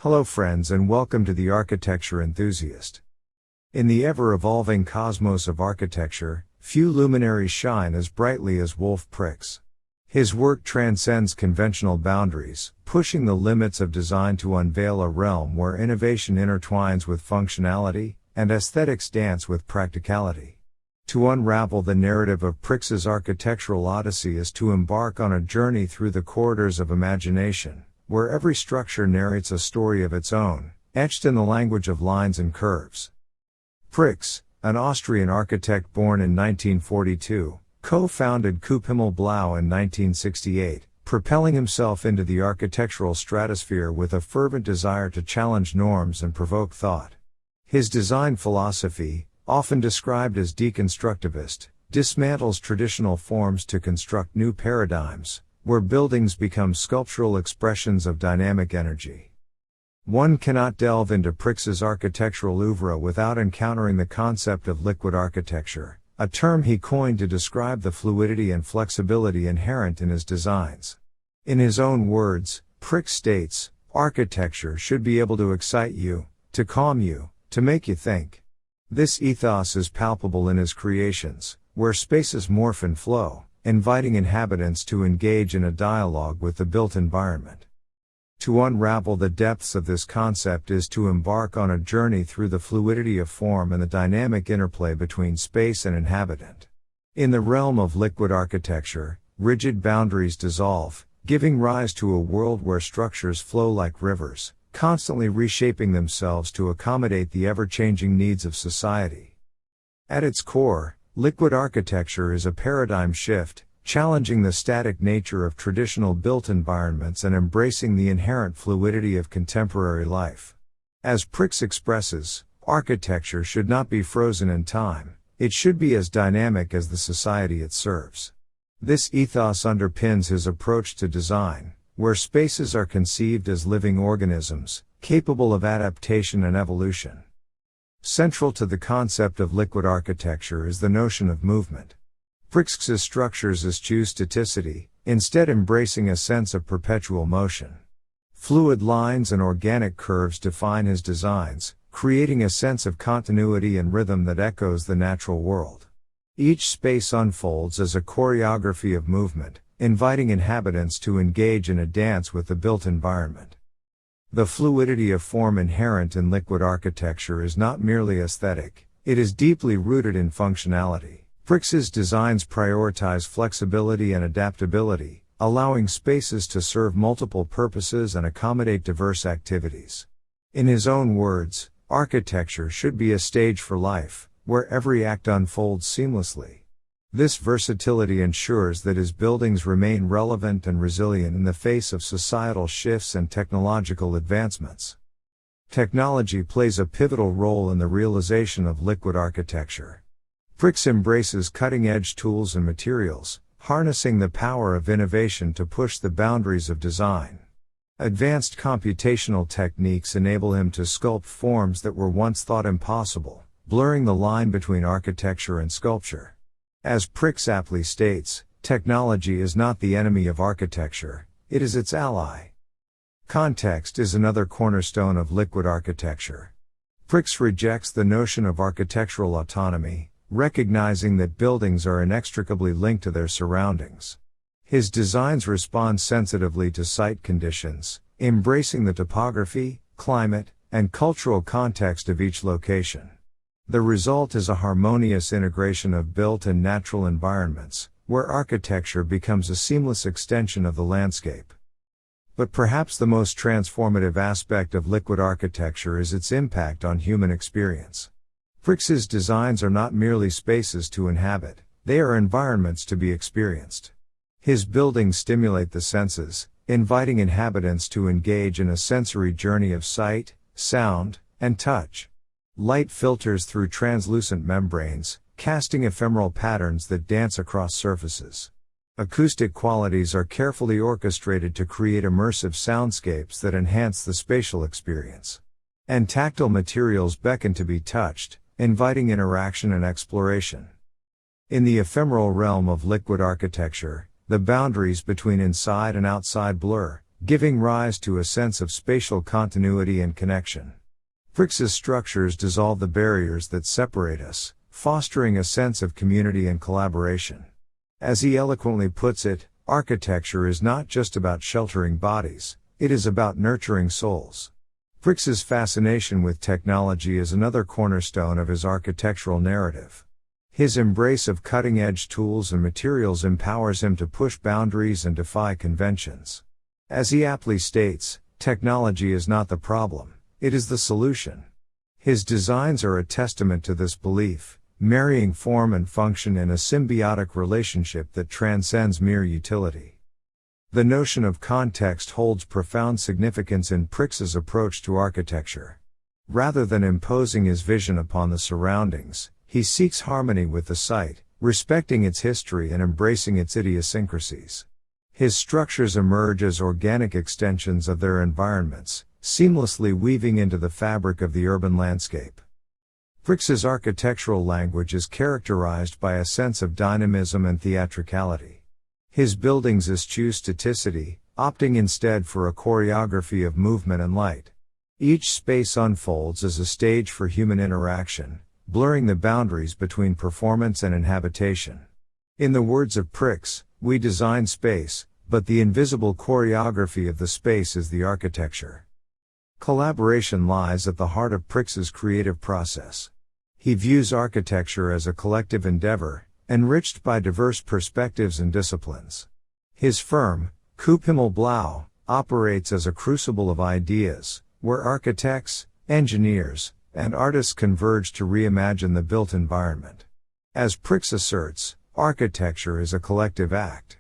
Hello friends and welcome to the Architecture Enthusiast. In the ever-evolving cosmos of architecture, few luminaries shine as brightly as Wolf Prix. His work transcends conventional boundaries, pushing the limits of design to unveil a realm where innovation intertwines with functionality, and aesthetics dance with practicality. To unravel the narrative of Prix's architectural odyssey is to embark on a journey through the corridors of imagination, where every structure narrates a story of its own, etched in the language of lines and curves. Prix, an Austrian architect born in 1942, co-founded Coop Himmelb in 1968, propelling himself into the architectural stratosphere with a fervent desire to challenge norms and provoke thought. His design philosophy, often described as deconstructivist, dismantles traditional forms to construct new paradigms, where buildings become sculptural expressions of dynamic energy. One cannot delve into Prix's architectural oeuvre without encountering the concept of liquid architecture, a term he coined to describe the fluidity and flexibility inherent in his designs. In his own words, Prix states, "Architecture should be able to excite you, to calm you, to make you think." This ethos is palpable in his creations, where spaces morph and flow, inviting inhabitants to engage in a dialogue with the built environment. To unravel the depths of this concept is to embark on a journey through the fluidity of form and the dynamic interplay between space and inhabitant. In the realm of liquid architecture, rigid boundaries dissolve, giving rise to a world where structures flow like rivers, constantly reshaping themselves to accommodate the ever-changing needs of society. At its core, liquid architecture is a paradigm shift, challenging the static nature of traditional built environments and embracing the inherent fluidity of contemporary life. As Prix expresses, architecture should not be frozen in time, it should be as dynamic as the society it serves. This ethos underpins his approach to design, where spaces are conceived as living organisms, capable of adaptation and evolution. Central to the concept of liquid architecture is the notion of movement. Prix's structures eschew staticity, instead embracing a sense of perpetual motion. Fluid lines and organic curves define his designs, creating a sense of continuity and rhythm that echoes the natural world. Each space unfolds as a choreography of movement, inviting inhabitants to engage in a dance with the built environment. The fluidity of form inherent in liquid architecture is not merely aesthetic, it is deeply rooted in functionality. Prix's designs prioritize flexibility and adaptability, allowing spaces to serve multiple purposes and accommodate diverse activities. In his own words, architecture should be a stage for life, where every act unfolds seamlessly. This versatility ensures that his buildings remain relevant and resilient in the face of societal shifts and technological advancements. Technology plays a pivotal role in the realization of liquid architecture. Prix embraces cutting-edge tools and materials, harnessing the power of innovation to push the boundaries of design. Advanced computational techniques enable him to sculpt forms that were once thought impossible, blurring the line between architecture and sculpture. As Prix aptly states, technology is not the enemy of architecture, it is its ally. Context is another cornerstone of liquid architecture. Prix rejects the notion of architectural autonomy, recognizing that buildings are inextricably linked to their surroundings. His designs respond sensitively to site conditions, embracing the topography, climate, and cultural context of each location. The result is a harmonious integration of built and natural environments, where architecture becomes a seamless extension of the landscape. But perhaps the most transformative aspect of liquid architecture is its impact on human experience. Prix's designs are not merely spaces to inhabit, they are environments to be experienced. His buildings stimulate the senses, inviting inhabitants to engage in a sensory journey of sight, sound, and touch. Light filters through translucent membranes, casting ephemeral patterns that dance across surfaces. Acoustic qualities are carefully orchestrated to create immersive soundscapes that enhance the spatial experience. And tactile materials beckon to be touched, inviting interaction and exploration. In the ephemeral realm of liquid architecture, the boundaries between inside and outside blur, giving rise to a sense of spatial continuity and connection. Prix's structures dissolve the barriers that separate us, fostering a sense of community and collaboration. As he eloquently puts it, architecture is not just about sheltering bodies, it is about nurturing souls. Prix's fascination with technology is another cornerstone of his architectural narrative. His embrace of cutting-edge tools and materials empowers him to push boundaries and defy conventions. As he aptly states, technology is not the problem, it is the solution. His designs are a testament to this belief, marrying form and function in a symbiotic relationship that transcends mere utility. The notion of context holds profound significance in Prix's approach to architecture. Rather than imposing his vision upon the surroundings, he seeks harmony with the site, respecting its history and embracing its idiosyncrasies. His structures emerge as organic extensions of their environments, seamlessly weaving into the fabric of the urban landscape. Prix's architectural language is characterized by a sense of dynamism and theatricality. His buildings eschew staticity, opting instead for a choreography of movement and light. Each space unfolds as a stage for human interaction, blurring the boundaries between performance and inhabitation. In the words of Prix, we design space, but the invisible choreography of the space is the architecture. Collaboration lies at the heart of Prix's creative process. He views architecture as a collective endeavor, enriched by diverse perspectives and disciplines. His firm, Coop Himmelb, operates as a crucible of ideas, where architects, engineers, and artists converge to reimagine the built environment. As Prix asserts, architecture is a collective act.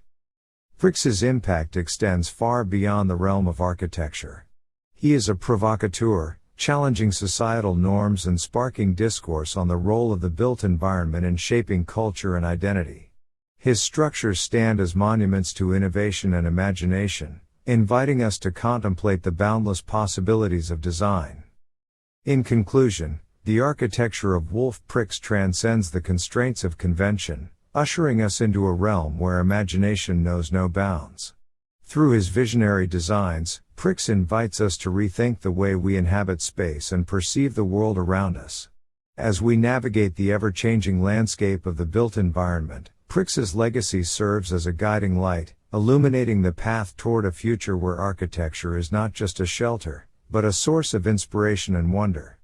Prix's impact extends far beyond the realm of architecture. He is a provocateur, challenging societal norms and sparking discourse on the role of the built environment in shaping culture and identity. His structures stand as monuments to innovation and imagination, inviting us to contemplate the boundless possibilities of design. In conclusion, the architecture of Wolf Prix transcends the constraints of convention, ushering us into a realm where imagination knows no bounds. Through his visionary designs, Prix invites us to rethink the way we inhabit space and perceive the world around us. As we navigate the ever-changing landscape of the built environment, Prix's legacy serves as a guiding light, illuminating the path toward a future where architecture is not just a shelter, but a source of inspiration and wonder.